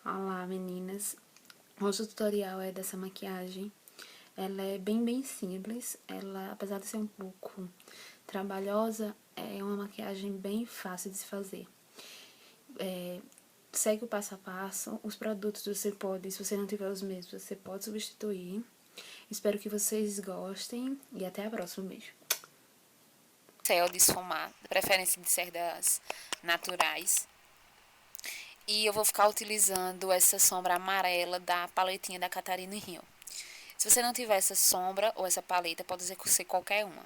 Olá meninas, hoje o tutorial é dessa maquiagem. Ela é bem simples, ela apesar de ser um pouco trabalhosa, é uma maquiagem bem fácil de se fazer. Segue o passo a passo, os produtos você pode, se você não tiver os mesmos, você pode substituir. Espero que vocês gostem e até a próxima, beijo. Pincel de esfumar, de preferência de cerdas naturais. E eu vou ficar utilizando essa sombra amarela da paletinha da Catarina Rio. Se você não tiver essa sombra ou essa paleta, pode ser qualquer uma.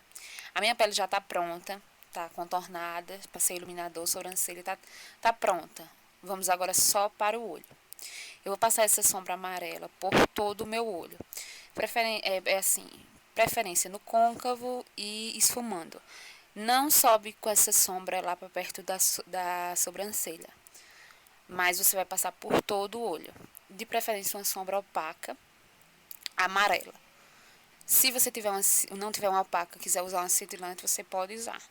A minha pele já tá pronta, tá contornada, passei iluminador, sobrancelha, tá pronta. Vamos agora só para o olho. Eu vou passar essa sombra amarela por todo o meu olho. Preferência no côncavo e esfumando. Não sobe com essa sombra lá para perto da sobrancelha, mas você vai passar por todo o olho. De preferência uma sombra opaca, amarela. Se você não tiver uma opaca, quiser usar uma cintilante, você pode usar.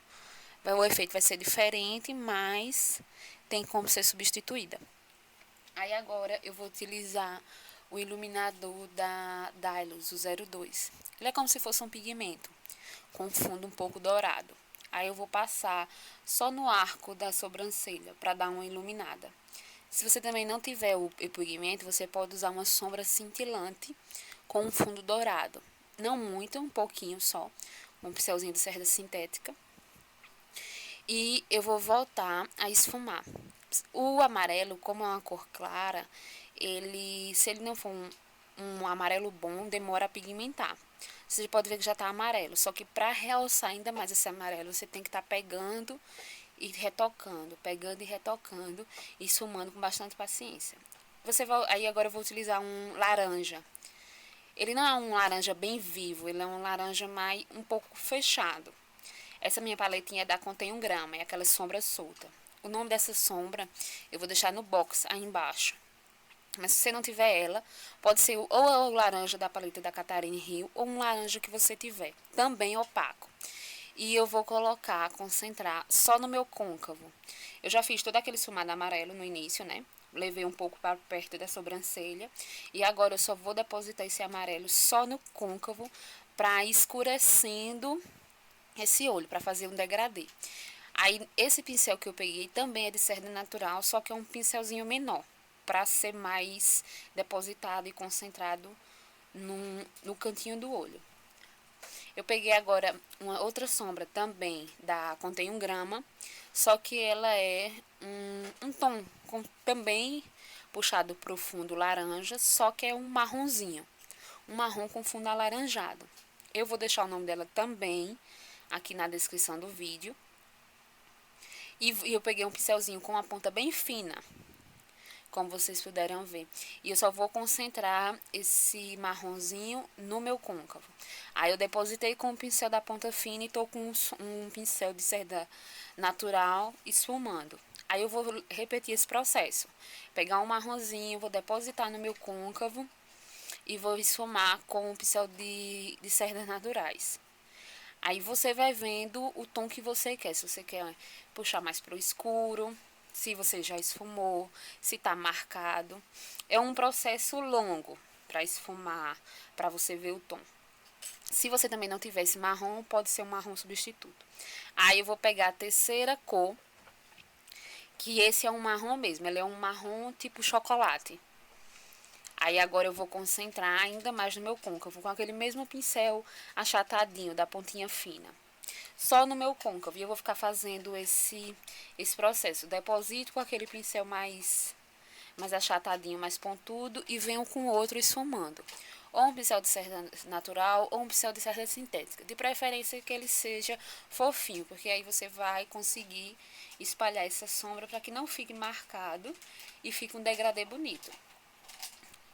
O efeito vai ser diferente, mas tem como ser substituída. Aí agora eu vou utilizar o iluminador da Dylos, o 02. Ele é como se fosse um pigmento, com fundo um pouco dourado. Aí eu vou passar só no arco da sobrancelha, para dar uma iluminada. Se você também não tiver o pigmento, você pode usar uma sombra cintilante com um fundo dourado. Não muito, um pouquinho só. Um pincelzinho de cerda sintética. E eu vou voltar a esfumar. O amarelo, como é uma cor clara, se ele não for um amarelo bom, demora a pigmentar. Você pode ver que já está amarelo, só que para realçar ainda mais esse amarelo, você tem que estar pegando e pegando e retocando e esfumando com bastante paciência. Aí agora eu vou utilizar um laranja. Ele não é um laranja bem vivo, ele é um laranja mais um pouco fechado. Essa minha paletinha contém 1 grama, é aquela sombra solta. O nome dessa sombra eu vou deixar no box aí embaixo. Mas se você não tiver ela, pode ser ou o laranja da paleta da Catarina Rio ou um laranja que você tiver, também opaco. E eu vou concentrar só no meu côncavo. Eu já fiz todo aquele esfumado amarelo no início, né? Levei um pouco para perto da sobrancelha. E agora eu só vou depositar esse amarelo só no côncavo para escurecendo esse olho, para fazer um degradê. Aí esse pincel que eu peguei também é de cerda natural, só que é um pincelzinho menor, para ser mais depositado e concentrado no cantinho do olho. Eu peguei agora uma outra sombra também, contém 1 grama, só que ela é um tom também puxado para o fundo laranja, só que é um marronzinho, um marrom com fundo alaranjado. Eu vou deixar o nome dela também aqui na descrição do vídeo. E eu peguei um pincelzinho com uma ponta bem fina, como vocês puderam ver. E eu só vou concentrar esse marronzinho no meu côncavo. Aí eu depositei com o pincel da ponta fina e tô com um pincel de cerda natural esfumando. Aí eu vou repetir esse processo. Pegar um marronzinho, vou depositar no meu côncavo e vou esfumar com o pincel de cerdas naturais. Aí você vai vendo o tom que você quer. Se você quer puxar mais pro escuro, se você já esfumou, se tá marcado. É um processo longo para esfumar, para você ver o tom. Se você também não tiver esse marrom, pode ser um marrom substituto. Aí eu vou pegar a terceira cor, que esse é um marrom mesmo. Ele é um marrom tipo chocolate. Aí agora eu vou concentrar ainda mais no meu côncavo, com aquele mesmo pincel achatadinho, da pontinha fina. Só no meu côncavo. E eu vou ficar fazendo esse processo. Deposito com aquele pincel mais achatadinho, mais pontudo, e venho com outro esfumando. Ou um pincel de cerda natural, ou um pincel de cerda sintética. De preferência que ele seja fofinho, porque aí você vai conseguir espalhar essa sombra para que não fique marcado e fique um degradê bonito.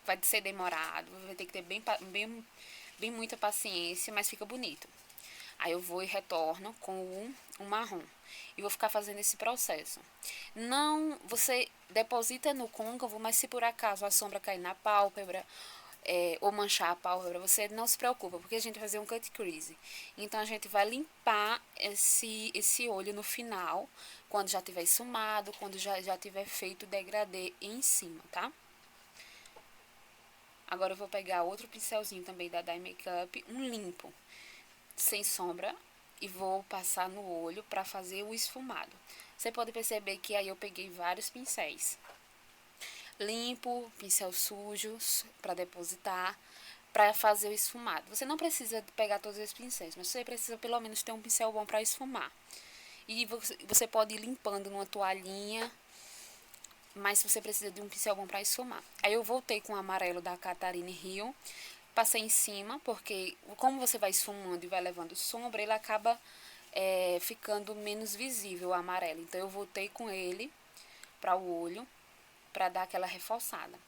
Vai ser demorado, vai ter que ter bem muita paciência, mas fica bonito. Aí eu vou e retorno com o marrom. E vou ficar fazendo esse processo. Não, você deposita no côncavo, mas se por acaso a sombra cair na pálpebra, ou manchar a pálpebra, você não se preocupa, porque a gente vai fazer um cut crease. Então a gente vai limpar esse olho no final, quando já tiver esfumado, quando já tiver feito o degradê em cima, tá? Agora eu vou pegar outro pincelzinho também da Dye Makeup, um limpo, sem sombra, e vou passar no olho para fazer o esfumado. Você pode perceber que aí eu peguei vários pincéis. Limpo, pincel sujo para depositar, para fazer o esfumado. Você não precisa pegar todos os pincéis, mas você precisa pelo menos ter um pincel bom para esfumar. E você pode ir limpando numa toalhinha, mas você precisa de um pincel bom para esfumar. Aí eu voltei com o amarelo da Catarine Hill, passei em cima, porque como você vai esfumando e vai levando sombra, ele acaba ficando menos visível o amarelo. Então eu voltei com ele para o olho, para dar aquela reforçada.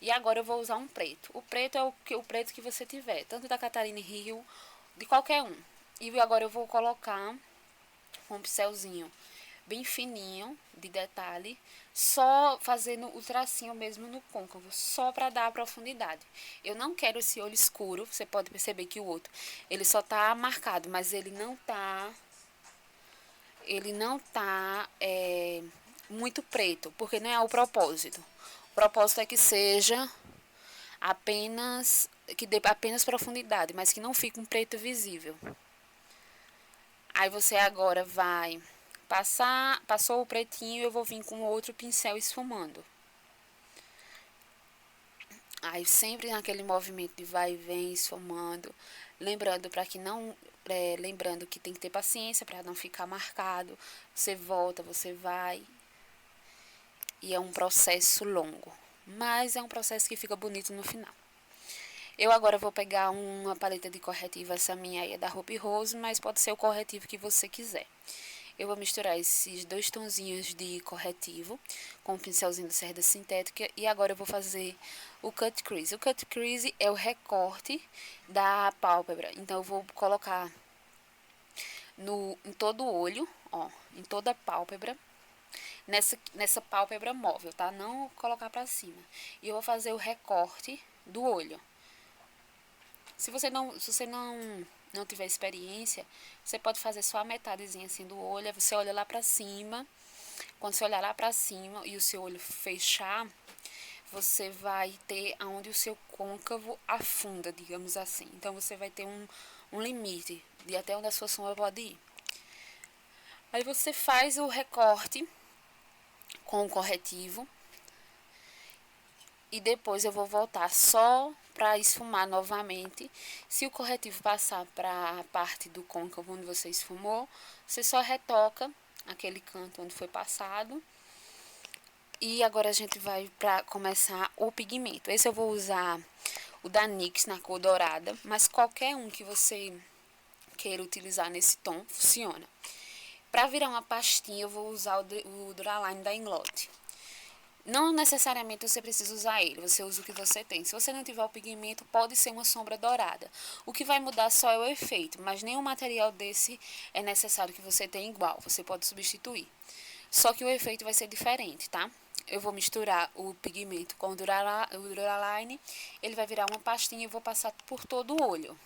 E agora eu vou usar um preto. O preto é o preto que você tiver, tanto da Catarine Hill, de qualquer um. E agora eu vou colocar um pincelzinho bem fininho, de detalhe, só fazendo o tracinho mesmo no côncavo, só para dar a profundidade. Eu não quero esse olho escuro, você pode perceber que o outro, ele só tá marcado, mas ele não tá muito preto, porque não é o propósito. O propósito é que seja que dê apenas profundidade, mas que não fique um preto visível. Aí você agora vai passou o pretinho, eu vou vir com outro pincel esfumando. Aí sempre naquele movimento de vai e vem, esfumando, lembrando lembrando que tem que ter paciência para não ficar marcado. Você volta, você vai. E é um processo longo, mas é um processo que fica bonito no final. Eu agora vou pegar uma paleta de corretivo, essa minha aí é da Hope Rose, mas pode ser o corretivo que você quiser. Eu vou misturar esses 2 tonzinhos de corretivo com o pincelzinho do Cerda Sintética e agora eu vou fazer o cut crease. O cut crease é o recorte da pálpebra, então eu vou colocar em todo o olho, ó, em toda a pálpebra, nessa pálpebra móvel, tá? Não colocar pra cima. E eu vou fazer o recorte do olho. Se você não tiver experiência, você pode fazer só a metadezinha assim do olho, aí você olha lá pra cima. Quando você olhar lá pra cima e o seu olho fechar, você vai ter aonde o seu côncavo afunda, digamos assim. Então você vai ter um limite de até onde a sua sombra pode ir. Aí você faz o recorte com o corretivo. E depois eu vou voltar só para esfumar novamente. Se o corretivo passar para a parte do côncavo onde você esfumou, você só retoca aquele canto onde foi passado. E agora a gente vai para começar o pigmento. Esse eu vou usar o da NYX na cor dourada, mas qualquer um que você queira utilizar nesse tom funciona. Para virar uma pastinha eu vou usar o Duraline da Inglot. Não necessariamente você precisa usar ele, você usa o que você tem. Se você não tiver o pigmento, pode ser uma sombra dourada. O que vai mudar só é o efeito, mas nenhum material desse é necessário que você tenha igual, você pode substituir. Só que o efeito vai ser diferente, tá? Eu vou misturar o pigmento com o Duraline, ele vai virar uma pastinha e eu vou passar por todo o olho.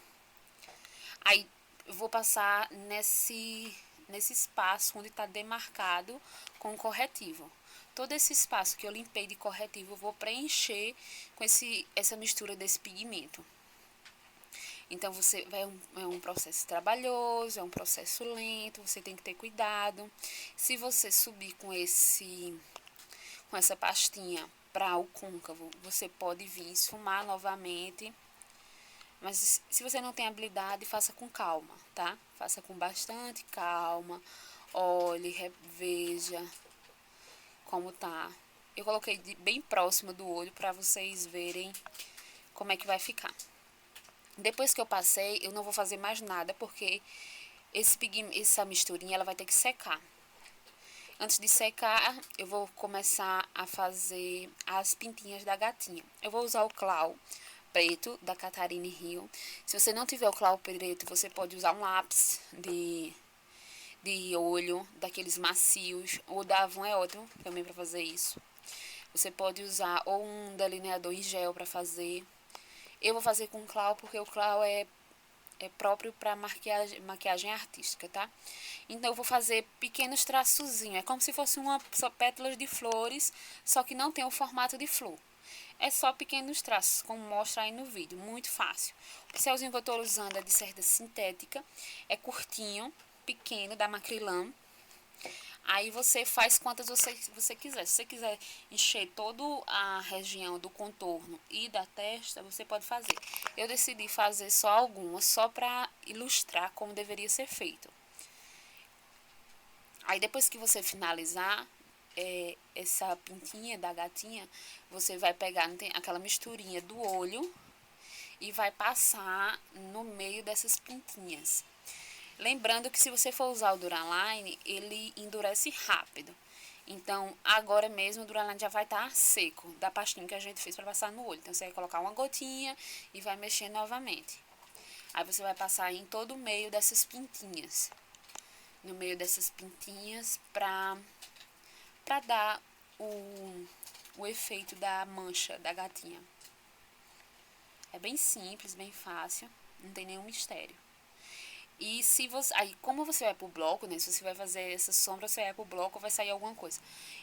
Aí, eu vou passar nesse espaço onde está demarcado com o corretivo. Todo esse espaço que eu limpei de corretivo, eu vou preencher com essa mistura desse pigmento. Então, é um processo trabalhoso, é um processo lento, você tem que ter cuidado. Se você subir com essa pastinha para o côncavo, você pode vir esfumar novamente. Mas se você não tem habilidade, faça com calma, tá? Faça com bastante calma, olhe, reveja como tá. Eu coloquei bem próximo do olho para vocês verem como é que vai ficar. Depois que eu passei, eu não vou fazer mais nada, porque essa misturinha ela vai ter que secar. Antes de secar, eu vou começar a fazer as pintinhas da gatinha. Eu vou usar o clau preto da Catarine Hill. Se você não tiver o clau preto, você pode usar um lápis de olho, daqueles macios. O da Avon é ótimo também para fazer isso. Você pode usar ou um delineador em gel para fazer. Eu vou fazer com clau porque o clau é próprio para maquiagem artística, tá? Então eu vou fazer pequenos traçozinhos, é como se fosse só pétalas de flores, só que não tem o formato de flor. É só pequenos traços, como mostra aí no vídeo, muito fácil. O pincelzinho que eu estou usando é de cerda sintética, é pequeno, da Macrylan. Aí você faz quantas você quiser. Se você quiser encher toda a região do contorno e da testa, você pode fazer. Eu decidi fazer só algumas, só para ilustrar como deveria ser feito. Aí depois que você finalizar essa pintinha da gatinha, você vai pegar aquela misturinha do olho e vai passar no meio dessas pintinhas. Lembrando que se você for usar o Duraline, ele endurece rápido. Então, agora mesmo o Duraline já vai estar seco da pastinha que a gente fez para passar no olho. Então, você vai colocar uma gotinha e vai mexer novamente. Aí você vai passar em todo o meio dessas pintinhas. No meio dessas pintinhas para dar o efeito da mancha da gatinha. É bem simples, bem fácil, não tem nenhum mistério. E se você, aí como você vai pro bloco, né, se você vai fazer essa sombra, você vai pro bloco, vai sair alguma coisa.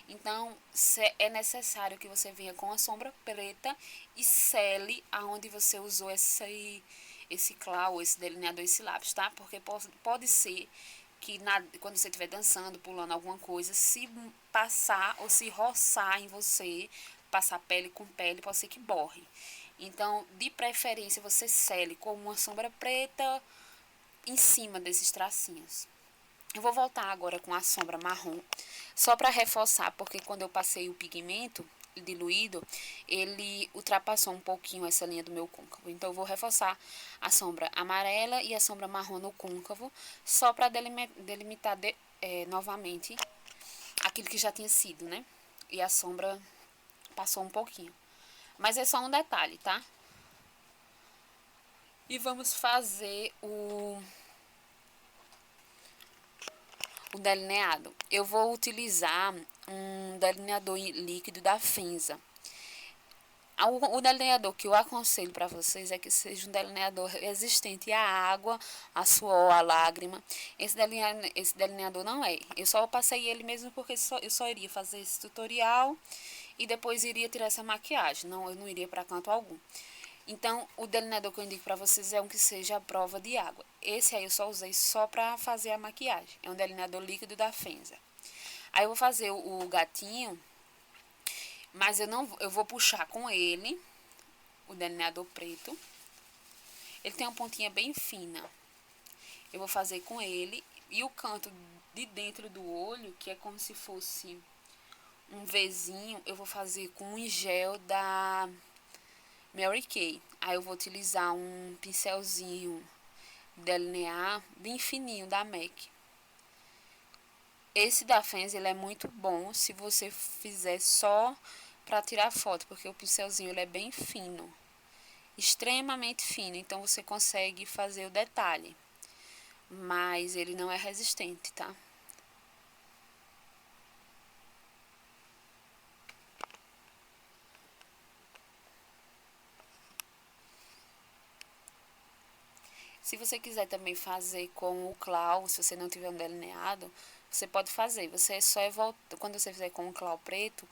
Então, é necessário que você venha com a sombra preta e sele aonde você usou esse clau, esse delineador, esse lápis, tá? Porque pode ser que quando você estiver dançando, pulando alguma coisa, se passar ou se roçar em você, passar pele com pele, pode ser que borre. Então, de preferência, você sele com uma sombra preta em cima desses tracinhos. Eu vou voltar agora com a sombra marrom, só para reforçar, porque quando eu passei o pigmento diluído, ele ultrapassou um pouquinho essa linha do meu côncavo. Então, eu vou reforçar a sombra amarela e a sombra marrom no côncavo, só para delimitar novamente aquilo que já tinha sido, né? E a sombra passou um pouquinho. Mas é só um detalhe, tá? E vamos fazer o delineado. Eu vou utilizar um delineador líquido da Finza. O delineador que eu aconselho para vocês é que seja um delineador resistente à água, a suor, à lágrima. Esse delineador não é. Eu só passei ele mesmo porque eu só iria fazer esse tutorial e depois iria tirar essa maquiagem. Não, eu não iria para canto algum. Então, o delineador que eu indico para vocês é um que seja à prova de água. Esse aí eu só usei só para fazer a maquiagem. É um delineador líquido da Finza. Aí eu vou fazer o gatinho, mas eu vou puxar com ele, o delineador preto. Ele tem uma pontinha bem fina. Eu vou fazer com ele. E o canto de dentro do olho, que é como se fosse um Vzinho, eu vou fazer com um gel da Mary Kay. Aí eu vou utilizar um pincelzinho delinear bem fininho da MAC. Esse da Finza, ele é muito bom se você fizer só para tirar foto, porque o pincelzinho ele é bem fino, extremamente fino, então você consegue fazer o detalhe, mas ele não é resistente, tá? Se você quiser também fazer com o clau, se você não tiver um delineado, você pode fazer. Você só quando você fizer com o clau preto,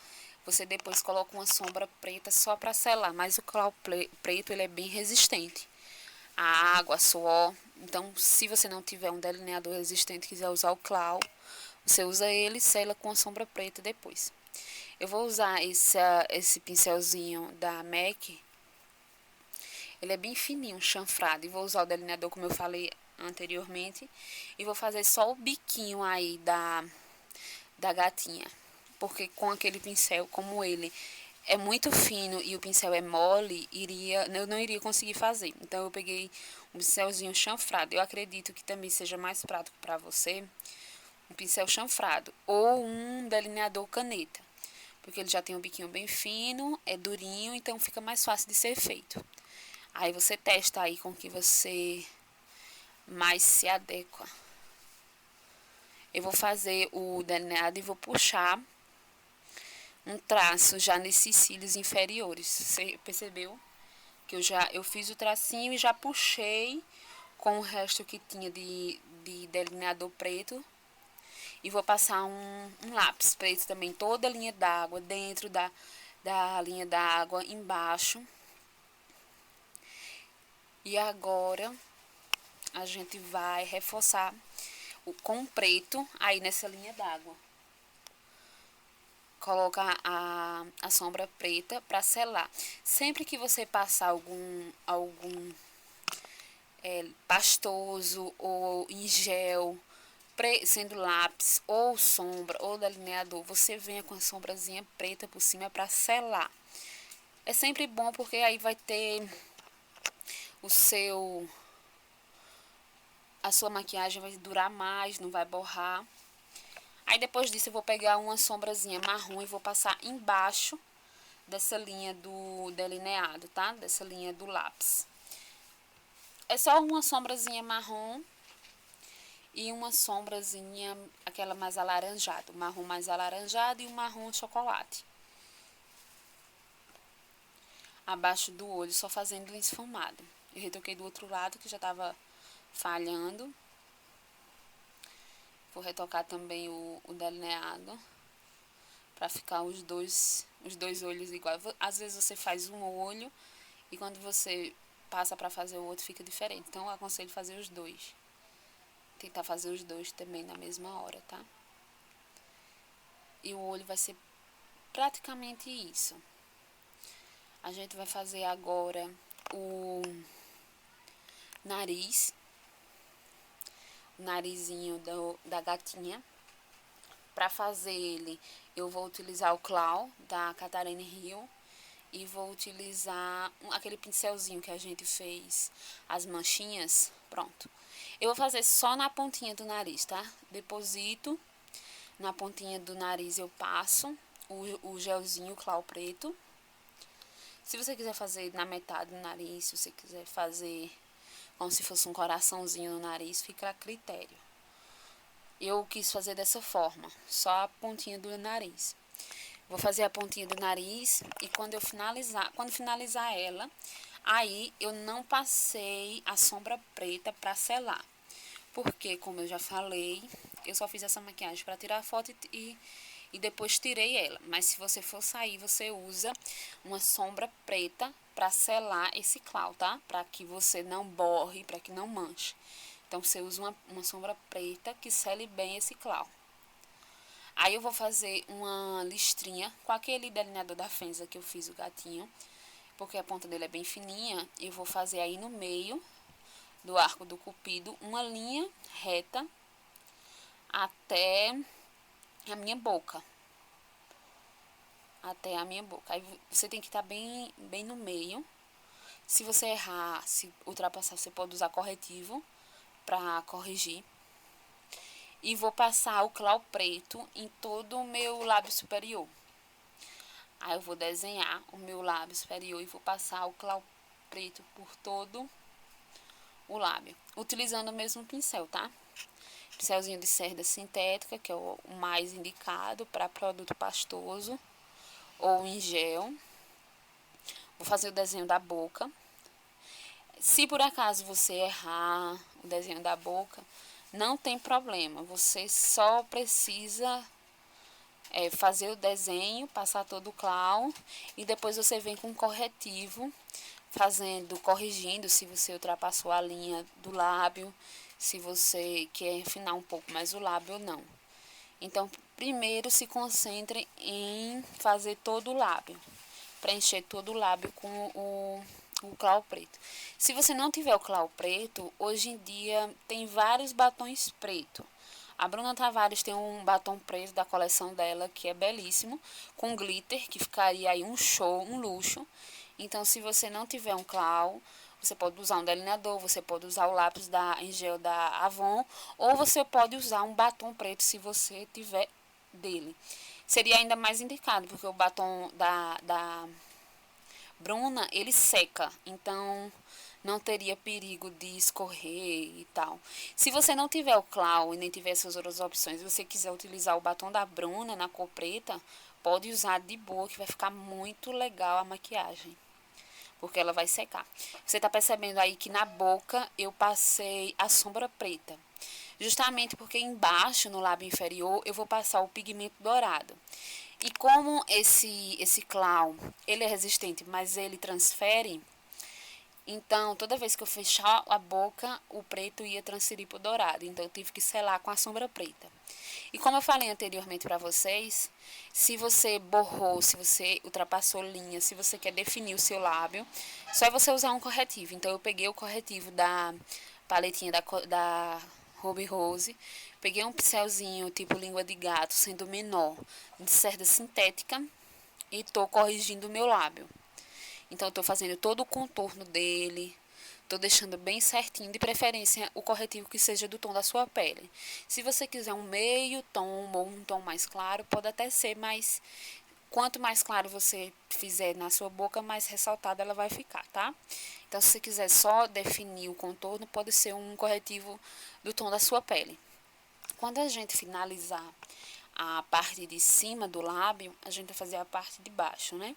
você depois coloca uma sombra preta só para selar. Mas o clau preto ele é bem resistente à água, a suor. Então, se você não tiver um delineador resistente e quiser usar o clau, você usa ele e sela com a sombra preta depois. Eu vou usar esse pincelzinho da MAC. Ele é bem fininho, chanfrado. E vou usar o delineador, como eu falei anteriormente. E vou fazer só o biquinho aí da gatinha. Porque com aquele pincel, como ele é muito fino e o pincel é mole, eu não iria conseguir fazer. Então, eu peguei um pincelzinho chanfrado. Eu acredito que também seja mais prático para você um pincel chanfrado. Ou um delineador caneta. Porque ele já tem um biquinho bem fino, é durinho, então fica mais fácil de ser feito. Aí você testa aí com que você mais se adequa. Eu vou fazer o delineado e vou puxar um traço já nesses cílios inferiores. Você percebeu? Que eu fiz o tracinho e já puxei com o resto que tinha de delineador preto. E vou passar um lápis preto também, toda a linha d'água dentro da da linha da água embaixo. E agora a gente vai reforçar com preto aí nessa linha d'água. Coloca a sombra preta para selar. Sempre que você passar algum pastoso ou em gel, sendo lápis ou sombra ou delineador, você venha com a sombrazinha preta por cima para selar. É sempre bom porque aí vai ter a sua maquiagem vai durar mais, não vai borrar. Aí depois disso eu vou pegar uma sombrazinha marrom e vou passar embaixo dessa linha do delineado, tá? Dessa linha do lápis. É só uma sombrazinha marrom e uma sombrazinha, aquela mais alaranjada, o marrom mais alaranjado e o marrom chocolate. Abaixo do olho, só fazendo um esfumado. Eu retoquei do outro lado que já tava falhando. Vou retocar também o delineado para ficar os dois olhos iguais. Às vezes você faz um olho e quando você passa para fazer o outro fica diferente. Então eu aconselho fazer os dois. Tentar fazer os dois também na mesma hora, tá? E o olho vai ser praticamente isso. A gente vai fazer agora o nariz. O narizinho da gatinha. Para fazer ele, eu vou utilizar o Clau da Catarina Hill e vou utilizar aquele pincelzinho que a gente fez as manchinhas. Pronto. Eu vou fazer só na pontinha do nariz, tá? Deposito na pontinha do nariz, eu passo o gelzinho, o Clau preto. Se você quiser fazer na metade do nariz, se você quiser fazer como se fosse um coraçãozinho no nariz, fica a critério. Eu quis fazer dessa forma, só a pontinha do nariz. Vou fazer a pontinha do nariz e quando finalizar ela, aí eu não passei a sombra preta para selar. Porque, como eu já falei, eu só fiz essa maquiagem para tirar a foto e depois tirei ela. Mas se você for sair, você usa uma sombra preta para selar esse Clau, tá? Para que você não borre, para que não manche. Então, você usa uma sombra preta que sele bem esse Clau. Aí, eu vou fazer uma listrinha com aquele delineador da Fenza que eu fiz o gatinho. Porque a ponta dele é bem fininha. Eu vou fazer aí no meio do arco do cupido uma linha reta até a minha boca. Até a minha boca. Aí, você tem que estar bem no meio. Se você errar, se ultrapassar, você pode usar corretivo para corrigir. E vou passar o Clau preto em todo o meu lábio superior. Aí eu vou desenhar o meu lábio superior e vou passar o Clau preto por todo o lábio. Utilizando o mesmo pincel, tá? Pincelzinho de cerda sintética, que é o mais indicado para produto pastoso ou em gel. Vou fazer o desenho da boca. Se por acaso você errar o desenho da boca, não tem problema. Você só precisa fazer o desenho, passar todo o Clau e depois você vem com corretivo, corrigindo se você ultrapassou a linha do lábio, se você quer afinar um pouco mais o lábio ou não. Então, primeiro se concentre em fazer todo o lábio, preencher todo o lábio com o Clau preto. Se você não tiver o Clau preto, hoje em dia tem vários batons preto. A Bruna Tavares tem um batom preto da coleção dela, que é belíssimo, com glitter, que ficaria aí um show, um luxo. Então, se você não tiver um Clau, você pode usar um delineador, você pode usar o lápis em gel da Avon, ou você pode usar um batom preto se você tiver dele. Seria ainda mais indicado, porque o batom da Bruna, ele seca, então não teria perigo de escorrer e tal. Se você não tiver o Clau e nem tiver essas outras opções, você quiser utilizar o batom da Bruna na cor preta, pode usar de boa, que vai ficar muito legal a maquiagem, porque ela vai secar. Você tá percebendo aí que na boca eu passei a sombra preta, justamente porque embaixo, no lábio inferior, eu vou passar o pigmento dourado. E como esse clown, ele é resistente, mas ele transfere, então toda vez que eu fechar a boca, o preto ia transferir pro dourado. Então eu tive que selar com a sombra preta. E como eu falei anteriormente para vocês, se você borrou, se você ultrapassou linha, se você quer definir o seu lábio, só é você usar um corretivo. Então eu peguei o corretivo da paletinha da Ruby Rose, peguei um pincelzinho tipo língua de gato, sendo menor, de cerda sintética, e tô corrigindo o meu lábio. Então eu tô fazendo todo o contorno dele, tô deixando bem certinho, de preferência o corretivo que seja do tom da sua pele. Se você quiser um meio tom ou um tom mais claro, pode até ser, mas quanto mais claro você fizer na sua boca, mais ressaltada ela vai ficar, tá? Então, se você quiser só definir o contorno, pode ser um corretivo do tom da sua pele. Quando a gente finalizar a parte de cima do lábio, a gente vai fazer a parte de baixo, né?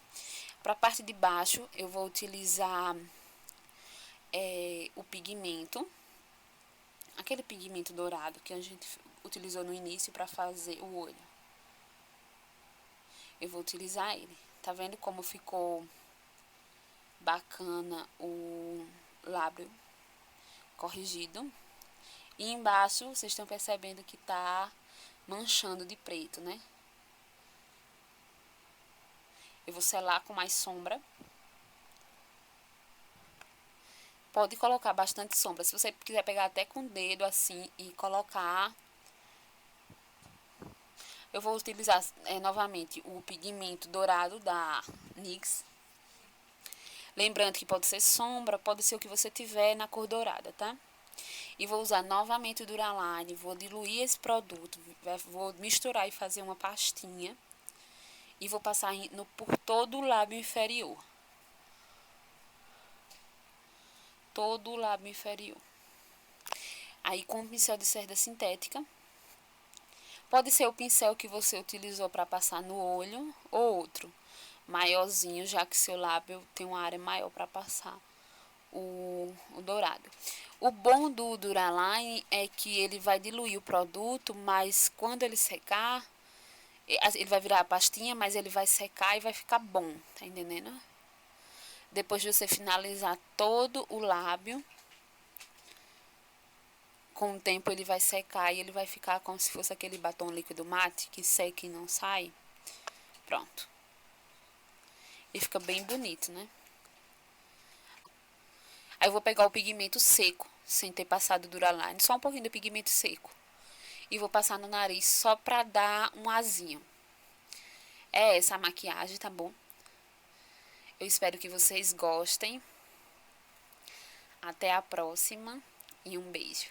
Para a parte de baixo, eu vou utilizar o pigmento, aquele pigmento dourado que a gente utilizou no início para fazer o olho. Eu vou utilizar ele. Tá vendo como ficou bacana o lábio corrigido? E embaixo, vocês estão percebendo que tá manchando de preto, né? Eu vou selar com mais sombra. Pode colocar bastante sombra. Se você quiser pegar até com o dedo assim e colocar. Eu vou utilizar novamente o pigmento dourado da NYX. Lembrando que pode ser sombra, pode ser o que você tiver na cor dourada, tá? E vou usar novamente o Duraline, vou diluir esse produto, vou misturar e fazer uma pastinha. E vou passar por todo o lábio inferior. Todo o lábio inferior. Aí com o pincel de cerda sintética. Pode ser o pincel que você utilizou para passar no olho ou outro. Maiorzinho, já que seu lábio tem uma área maior para passar o dourado. O bom do Duraline é que ele vai diluir o produto, mas quando ele secar, ele vai virar a pastinha, mas ele vai secar e vai ficar bom, tá entendendo? Depois de você finalizar todo o lábio, com o tempo ele vai secar e ele vai ficar como se fosse aquele batom líquido mate que seca e não sai. Pronto. E fica bem bonito, né? Aí eu vou pegar o pigmento seco, sem ter passado o Duraline, só um pouquinho do pigmento seco. E vou passar no nariz só pra dar um azinho. É essa a maquiagem, tá bom? Eu espero que vocês gostem. Até a próxima e um beijo.